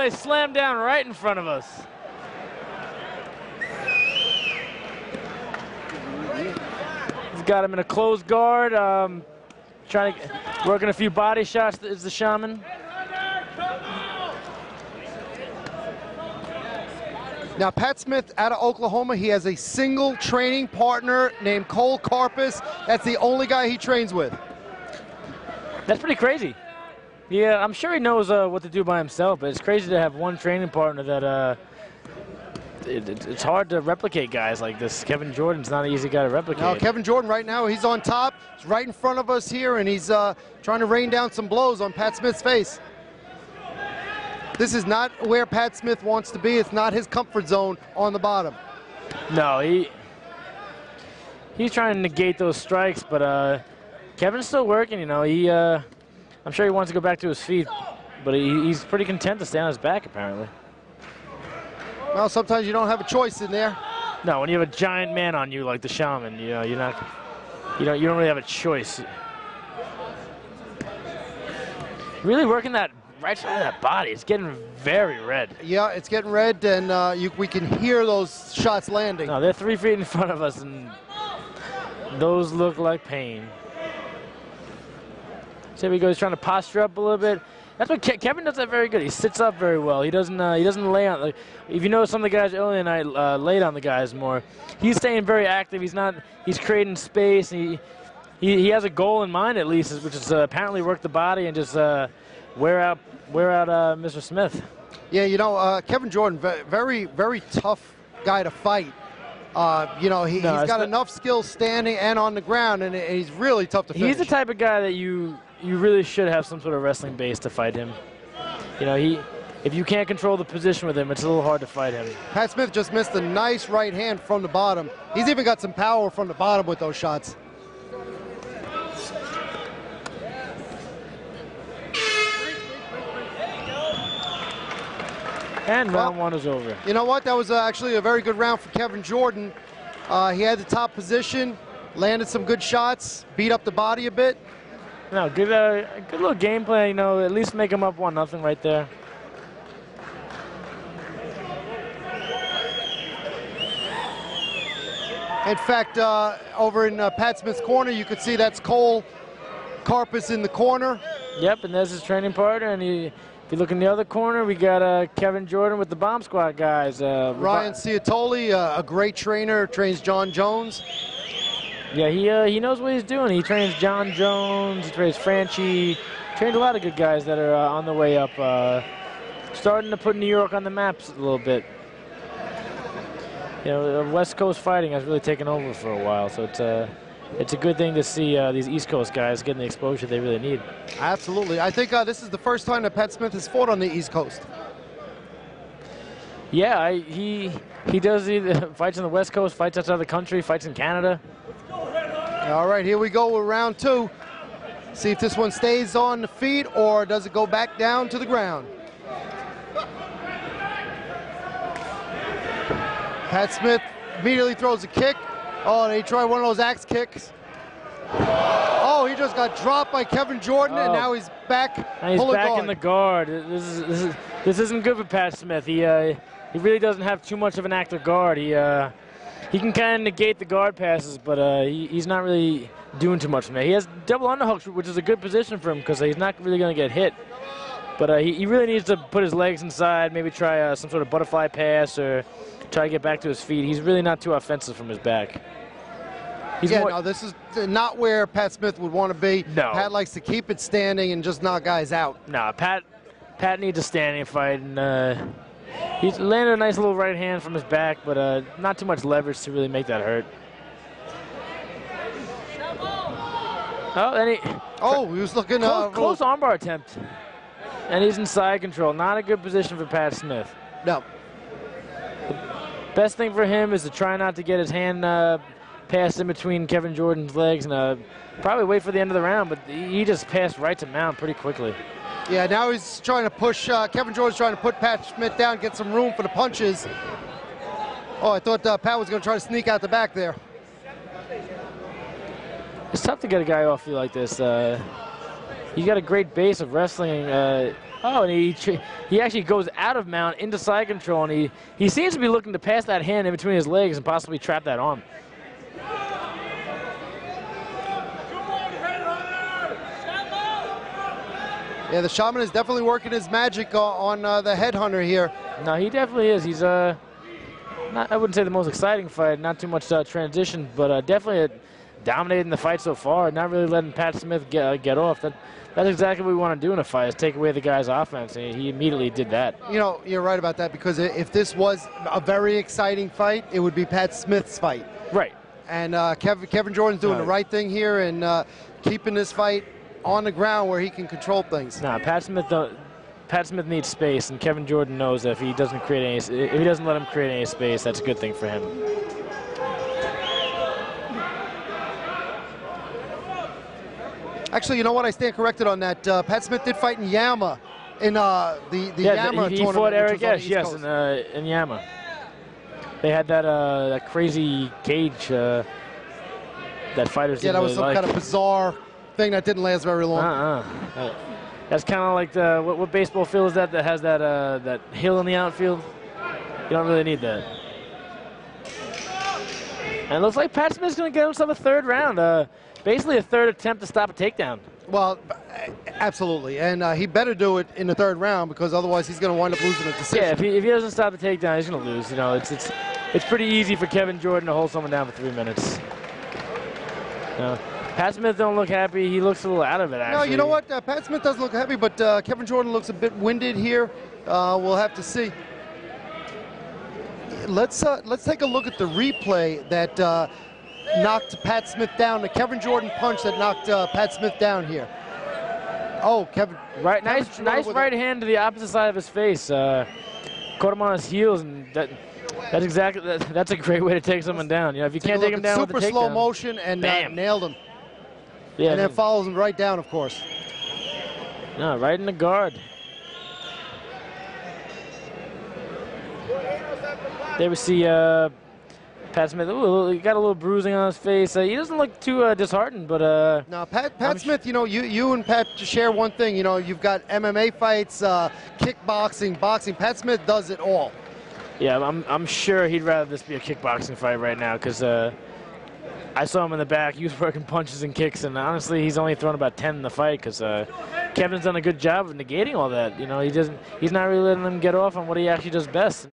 guy slammed down right in front of us. He's got him in a closed guard. Trying to working a few body shots. Is the Shaman. Now, Pat Smith out of Oklahoma, he has a single training partner named Cole Karpus. That's the only guy he trains with. That's pretty crazy. Yeah, I'm sure he knows what to do by himself, but it's crazy to have one training partner that it's hard to replicate guys like this. Kevin Jordan's not an easy guy to replicate. No, Kevin Jordan right now, he's on top. He's right in front of us here, and he's trying to rain down some blows on Pat Smith's face. This is not where Pat Smith wants to be. It's not his comfort zone on the bottom. No, he's trying to negate those strikes, but Kevin's still working. You know, I'm sure he wants to go back to his feet, but he's pretty content to stay on his back apparently. Well, sometimes you don't have a choice in there. No, when you have a giant man on you like the Shaman, you know, you don't really have a choice. Really working that right side of that body. It's getting very red. Yeah, it's getting red, and we can hear those shots landing. No, they're 3 feet in front of us, and those look like pain. So here we go. He's trying to posture up a little bit. That's what Kevin does that very good. He sits up very well. He doesn't lay on. Like, if you know some of the guys earlier tonight laid on the guys more. He's staying very active. He's creating space. He has a goal in mind at least, which is apparently work the body and just wear out Mr. Smith. Yeah, you know, Kevin Jordan, very, very tough guy to fight. You know, he's got enough skill standing and on the ground, and he's really tough to finish. He's the type of guy that you really should have some sort of wrestling base to fight him. You know, if you can't control the position with him, it's a little hard to fight him. Pat Smith just missed a nice right hand from the bottom. He's even got some power from the bottom with those shots. And round one is over. You know what? That was actually a very good round for Kevin Jordan. He had the top position, landed some good shots, beat up the body a bit. No, good little game plan, you know, at least make him up 1-0 right there. In fact, over in Pat Smith's corner, you could see that's Cole Karpus in the corner. Yep, and there's his training partner, and if you look in the other corner, we got Kevin Jordan with the Bomb Squad guys. Ryan Ciatoli, a great trainer, trains John Jones. Yeah, he knows what he's doing. He trains John Jones, he trains Franchi, trained a lot of good guys that are on the way up. Starting to put New York on the maps a little bit. You know, West Coast fighting has really taken over for a while, so it's a good thing to see these East Coast guys getting the exposure they really need. Absolutely. I think this is the first time that Pat Smith has fought on the East Coast. Yeah, he does either fights on the West Coast, fights outside the country, fights in Canada. All right, here we go with round two. See if this one stays on the feet or does it go back down to the ground. Pat Smith immediately throws a kick. Oh, they try one of those axe kicks. Oh, he just got dropped by Kevin Jordan, and now he's back. And he's back in the guard. This isn't good for Pat Smith. He really doesn't have too much of an active guard. He can kind of negate the guard passes, but he's not really doing too much from there. He has double underhooks, which is a good position for him because he's not really going to get hit. But he really needs to put his legs inside, maybe try some sort of butterfly pass or try to get back to his feet. He's really not too offensive from his back. No, this is not where Pat Smith would want to be. No. Pat likes to keep it standing and just knock guys out. No, Pat needs a standing fight, and he's landed a nice little right hand from his back, but not too much leverage to really make that hurt. Oh, and he was looking close armbar attempt, and he's in side control. Not a good position for Pat Smith. No. Best thing for him is to try not to get his hand passed in between Kevin Jordan's legs and probably wait for the end of the round, but he just passed right to mount pretty quickly. Yeah, now he's trying to push, Kevin Jordan's trying to put Pat Smith down, get some room for the punches. Oh, I thought Pat was going to try to sneak out the back there. It's tough to get a guy off you like this. he's got a great base of wrestling. Oh, and he actually goes out of mount into side control, and he seems to be looking to pass that hand in between his legs and possibly trap that arm. Yeah, the Shaman is definitely working his magic on the headhunter here. No, he definitely is. He's I wouldn't say the most exciting fight, not too much transition, but definitely dominating the fight so far, not really letting Pat Smith get off. That's exactly what we want to do in a fight, is take away the guy's offense, and he immediately did that. You know, you're right about that, because if this was a very exciting fight, it would be Pat Smith's fight. Right. And Kevin Jordan's doing the right thing here and keeping this fight on the ground where he can control things. Nah, Pat Smith needs space, and Kevin Jordan knows that if he doesn't let him create any space, that's a good thing for him. Actually, you know what? I stand corrected on that. Pat Smith did fight in Yama, in the Yama tournament. He fought Eric Esch, yes, in Yama. They had that crazy cage that fighters didn't that was really some like. kind of bizarre thing that didn't last very long. That's kind of like what baseball field is that has that hill in the outfield? You don't really need that. And it looks like Pat Smith's going to get himself a third round. Basically a third attempt to stop a takedown. Well, absolutely, and he better do it in the third round, because otherwise he's going to wind up losing a decision. Yeah, if he doesn't stop the takedown, he's going to lose. You know, it's pretty easy for Kevin Jordan to hold someone down for 3 minutes. Pat Smith don't look happy. He looks a little out of it, actually. No, you know what? Pat Smith doesn't look happy, but Kevin Jordan looks a bit winded here. We'll have to see. Let's take a look at the replay that knocked Pat Smith down. The Kevin Jordan punch that knocked Pat Smith down here. Oh, Kevin! Right, nice right hand to the opposite side of his face. Caught him on his heels, and that's a great way to take someone down. You know, if you can't take him down with the takedown. Super slow motion and nailed him. Yeah, and then follows him right down, of course. No, right in the guard. There we see Pat Smith. Ooh, he got a little bruising on his face. He doesn't look too disheartened, but no, Pat Smith. You know, you and Pat share one thing. You know, you've got MMA fights, kickboxing, boxing. Pat Smith does it all. Yeah, I'm sure he'd rather this be a kickboxing fight right now, because I saw him in the back. He was working punches and kicks, and honestly, he's only thrown about 10 in the fight, because Kevin's done a good job of negating all that. You know, he's not really letting him get off on what he actually does best.